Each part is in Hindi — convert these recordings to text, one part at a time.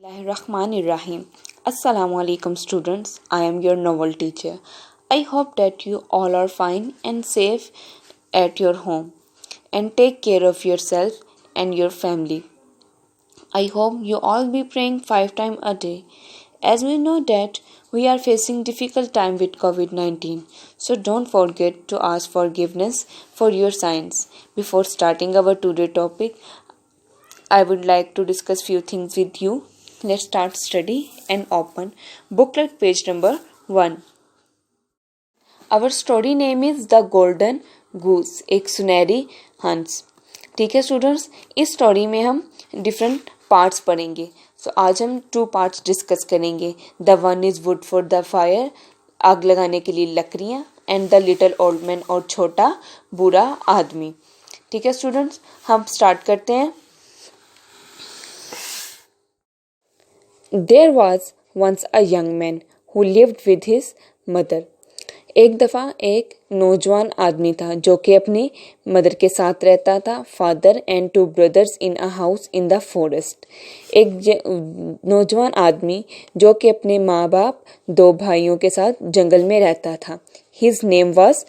Bismillahirrahmanirrahim. Assalamu alaikum students. I am your novel teacher. I hope that you all are fine and safe at your home and take care of yourself and your family. I hope you all be praying 5 times a day. As we know that we are facing difficult time with COVID-19, so don't forget to ask forgiveness for your sins. Before starting our today topic, I would like to discuss few things with you. Let's start study and open booklet page number 1. Our story name is The Golden Goose, एक सुनहरी हंस. ठीक है स्टूडेंट्स, इस स्टोरी में हम डिफरेंट पार्ट्स पढ़ेंगे. सो आज हम 2 पार्ट्स डिस्कस करेंगे. The one is would for the fire, आग लगाने के लिए लकड़ियाँ, and the little old man, और छोटा बुरा आदमी. ठीक है स्टूडेंट्स, हम स्टार्ट करते हैं. There was once a young man who lived with his mother. एक दफ़ा एक नौजवान आदमी था जो कि अपनी मदर के साथ रहता था. Father and 2 brothers in a house in the forest. एक नौजवान आदमी जो कि अपने माँ बाप 2 भाइयों के साथ जंगल में रहता था. His name was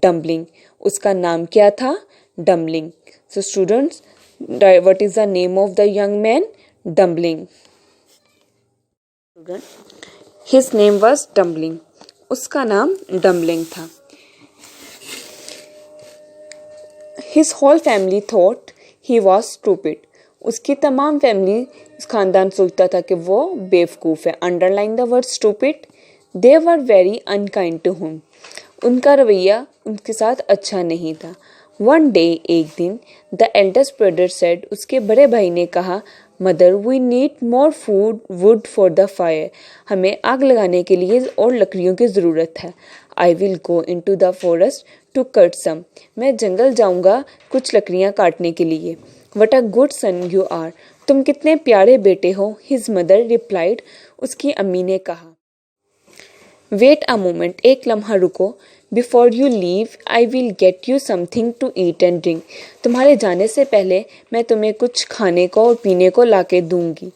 Dumpling. उसका नाम क्या था? Dumpling. So students, what is the name of the young man? Dumpling. His name was Dumpling. उसका नाम डम्बलिंग था. His whole family thought he was stupid. उसकी तमाम फैमिली, खानदान सोचता था कि वो बेवकूफ़ है. Underline the word stupid. They were very unkind to him. उनका रवैया उनके साथ अच्छा नहीं था. One day, एक दिन, the eldest brother said, उसके बड़े भाई ने कहा, mother we need more wood for the fire. हमें आग लगाने के लिए और लकड़ियों की ज़रूरत है. I will go into the forest to cut some. मैं जंगल जाऊंगा कुछ लकड़ियाँ काटने के लिए. What a good son you are. तुम कितने प्यारे बेटे हो. His mother replied. उसकी अम्मी ने कहा. वेट अ मोमेंट, एक लम्हा रुको. Before you leave I will get you something to eat and drink. तुम्हारे जाने से पहले मैं तुम्हें कुछ खाने को और पीने को ला के दूँगी.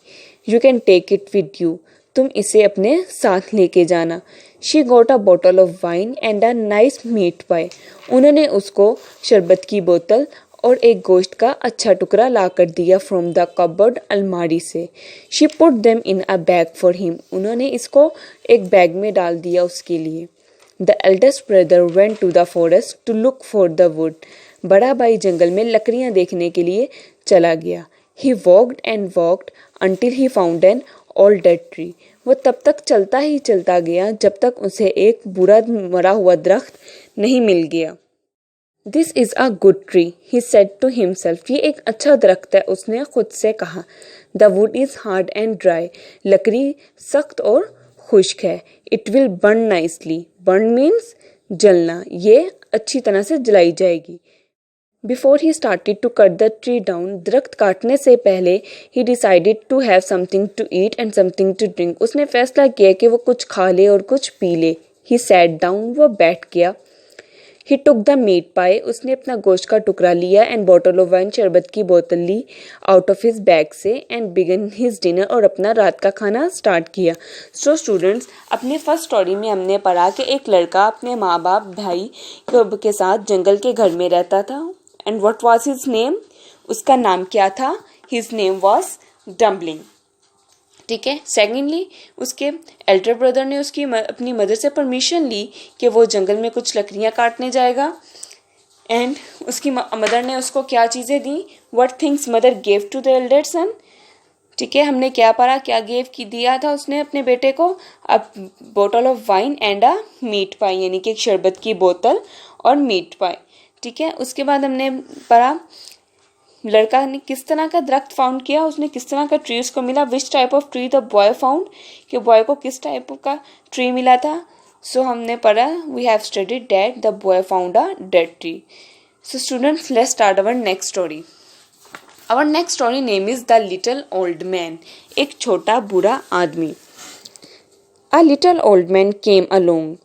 You can take it with you. तुम इसे अपने साथ लेके जाना. She got a bottle of wine and a nice meat pie. उन्होंने उसको शरबत की बोतल और एक गोश्त का अच्छा टुकड़ा ला कर दिया फ्रॉम द कबर्ड, अलमारी से. She put them in a bag for him. उन्होंने इसको एक बैग में डाल दिया उसके लिए. The eldest brother went to the forest to look for the wood. बड़ा भाई जंगल में लकड़ियाँ देखने के लिए चला गया. He walked and walked until he found an old dead tree. वो तब तक चलता ही चलता गया जब तक उसे एक बुरा मरा हुआ दरख्त नहीं मिल गया. This is a good tree, he said to himself. ये एक अच्छा दरख्त है, उसने खुद से कहा. The wood is hard and dry. लकड़ी सख्त और खुश्क है. It will burn nicely. Burn means जलना. ये अच्छी तरह से जलाई जाएगी. Before he started to cut the tree down. दरख्त काटने से पहले he decided to have something to eat and something to drink. उसने फैसला किया कि वो कुछ खा ले और कुछ पी ले. He sat down. वो बैठ गया. ही टुक द मीट पाई. उसने अपना गोश्त का टुकड़ा लिया एंड बॉटल ऑफ वाइन, शरबत की बोतल ली आउट ऑफ हिज बैग से एंड बिगन हिज डिनर. और अपना रात का खाना स्टार्ट किया. सो स्टूडेंट्स, अपने फर्स्ट स्टोरी में हमने पढ़ा कि एक लड़का अपने माँ बाप भाई के साथ जंगल के घर में रहता था. And what was his name. उसका नाम क्या था. His name was Dumbling. ठीक है. सेकेंडली, उसके एल्डर ब्रदर ने उसकी अपनी मदर से परमिशन ली कि वो जंगल में कुछ लकड़ियाँ काटने जाएगा. एंड उसकी मदर ने उसको क्या चीज़ें दी. What things mother gave to the elder son. ठीक है, हमने क्या पढ़ा, क्या दिया था उसने अपने बेटे को. A bottle of wine and a meat pie, यानी कि एक शरबत की बोतल और मीट पाई. ठीक है. उसके बाद हमने पढ़ा लड़का ने किस तरह का दरख्त फाउंड किया, उसने किस तरह का ट्री उसको मिला. Which type of tree the boy found, कि बॉय को किस टाइप का ट्री मिला था. सो हमने पढ़ा we have studied that the boy found a dead tree. So students, let's start our next story. Our next story name is the little old man, एक छोटा बुरा आदमी. A little old man came along.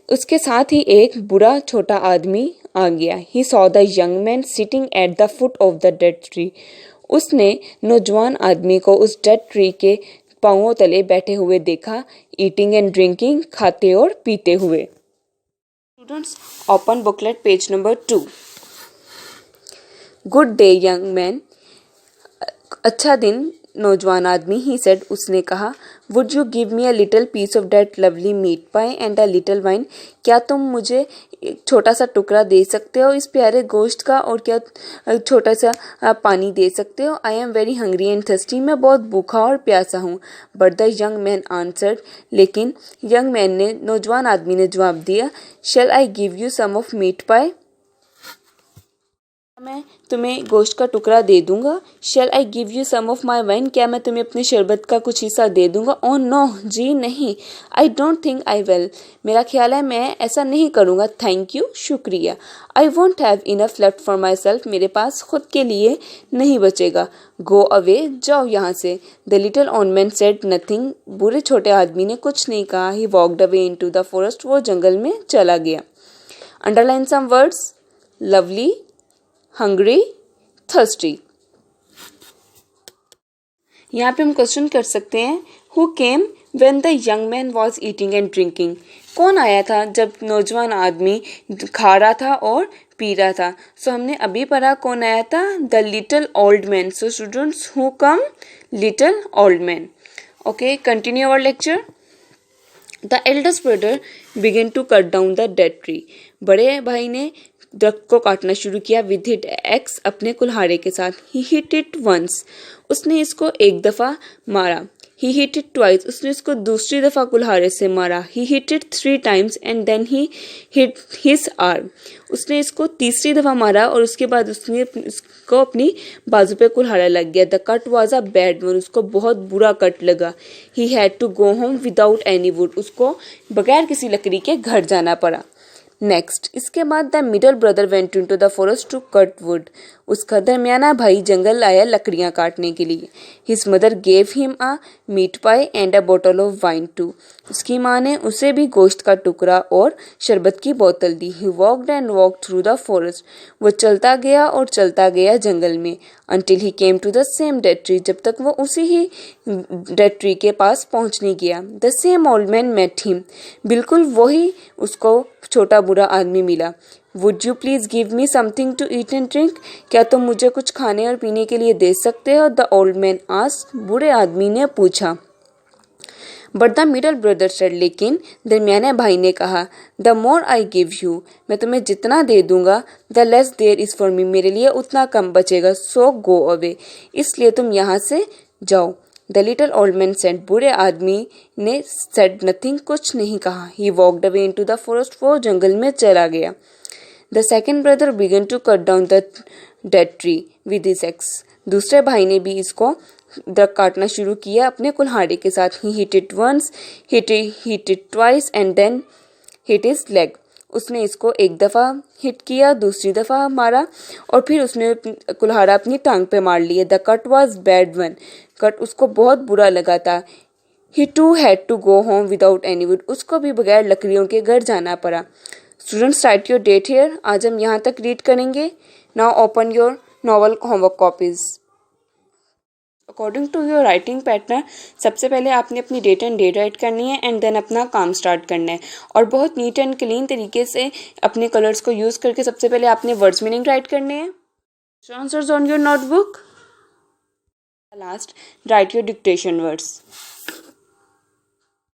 उसके साथ ही एक बुरा छोटा आदमी आ गया. He saw the young man sitting at the foot of the dead tree. उसने नौजवान आदमी को उस डेड ट्री के पाँवों तले बैठे हुए देखा, ईटिंग एंड ड्रिंकिंग, खाते और पीते हुए। Students, open booklet page number 2। Good day young man, अच्छा दिन नौजवान आदमी, ही सेड, उसने कहा। Would you give me a little piece of that lovely meat pie and a little wine, क्या तुम मुझे एक छोटा सा टुकड़ा दे सकते हो इस प्यारे गोश्त का, और क्या छोटा सा पानी दे सकते हो। I am very hungry and thirsty, मैं बहुत भूखा और प्यासा हूँ। But the young man answered, लेकिन यंग मैन ने, नौजवान आदमी ने जवाब दिया, shall I give you some of meat pie, मैं तुम्हें गोश्त का टुकड़ा दे दूंगा। Shall I give you some of my wine, क्या मैं तुम्हें अपने शरबत का कुछ हिस्सा दे दूंगा। ओह नो, जी नहीं। I don't think I will, मेरा ख्याल है मैं ऐसा नहीं करूँगा। थैंक यू, शुक्रिया। I won't have enough left for my self, मेरे पास खुद के लिए नहीं बचेगा। गो अवे, जाओ यहाँ से। The little old man said nothing, बुरे छोटे आदमी ने कुछ नहीं कहा। He walked away into the forest, वो जंगल में चला गया। Underline some words, lovely, hungry, thirsty. यहाँ पे हम क्वेश्चन कर सकते हैं, who came when the young man was eating and drinking, कौन आया था जब नौजवान आदमी खा रहा था और पी रहा था। सो हमने अभी पढ़ा कौन आया था, the little old man. So students, who come, little old man. Okay, continue our lecture. The eldest brother began to cut down the dead tree, बड़े भाई ने दरख्त को काटना शुरू किया। विद हिट एक्स, अपने कुल्हाड़े के साथ। ही हिट इट वंस, उसने इसको एक दफा मारा। ही हिट इट ट्वाइस, उसने इसको दूसरी दफा कुल्हाड़े से मारा। He hit it 3 times and then he hit his arm, उसने इसको तीसरी दफा मारा और उसके बाद उसने इसको अपनी बाजू पे कुल्हाड़ा लग गया। The cut was a bad one, उसको बहुत बुरा कट लगा। He had to go home without any wood, उसको बगैर किसी लकड़ी के घर जाना पड़ा। नेक्स्ट, इसके बाद the middle brother went into the forest to cut wood, उसका दरमियाना भाई जंगल आया लकड़ियां काटने के लिए। His mother gave him a meat pie and a bottle of wine too, उसकी माँ ने उसे भी गोश्त का टुकड़ा और शरबत की बोतल दी। He walked and walked through the forest, वो चलता गया और चलता गया जंगल में। Until he came to the same dead tree, जब तक वो उसी ही डेड ट्री के पास पहुंच नहीं गया। The same old man met him, बिल्कुल वही उसको छोटा बुरा आदमी मिला। Would you please give me something to eat and drink, क्या तुम मुझे कुछ खाने और पीने के लिए दे सकते हो। द ओल्ड मैन आस्क्ड, बूढ़े आदमी ने पूछा। But the middle brother said, लेकिन दरमियाने भाई ने कहा, the more I give you, मैं तुम्हें जितना दे दूंगा, the less there is for me, मेरे लिए उतना कम बचेगा। सो गो अवे, इसलिए तुम यहाँ से जाओ। The little old man said, बूढ़े आदमी ने सेड नथिंग, कुछ नहीं कहा। He walked away into the forest, वो जंगल में चला गया। The second brother began to cut down the dead tree with his axe, दूसरे भाई ने भी इसको दरख्त काटना शुरू किया अपने कुल्हाड़े के साथ। He hit it once, hit it twice and then hit his leg, उसने इसको एक दफ़ा हिट किया, दूसरी दफ़ा मारा और फिर उसने कुल्हाड़ा अपनी टांग पे मार लिया। The cut was bad one, cut उसको बहुत बुरा लगा था। He too had to go home without any wood, उसको भी बगैर लकड़ियों के घर जाना पड़ा। Students, write your date here, आज हम यहाँ तक रीड करेंगे। Now open your novel homework copies. According to your writing pattern, सबसे पहले आपने अपनी डेट एंड डेट राइट करनी है एंड देन अपना काम स्टार्ट करना है, और बहुत नीट एंड क्लीन तरीके से अपने कलर्स को यूज़ करके सबसे पहले आपने वर्ड्स मीनिंग राइट करने हैं। Answers on your notebook. Last, right your dictation words.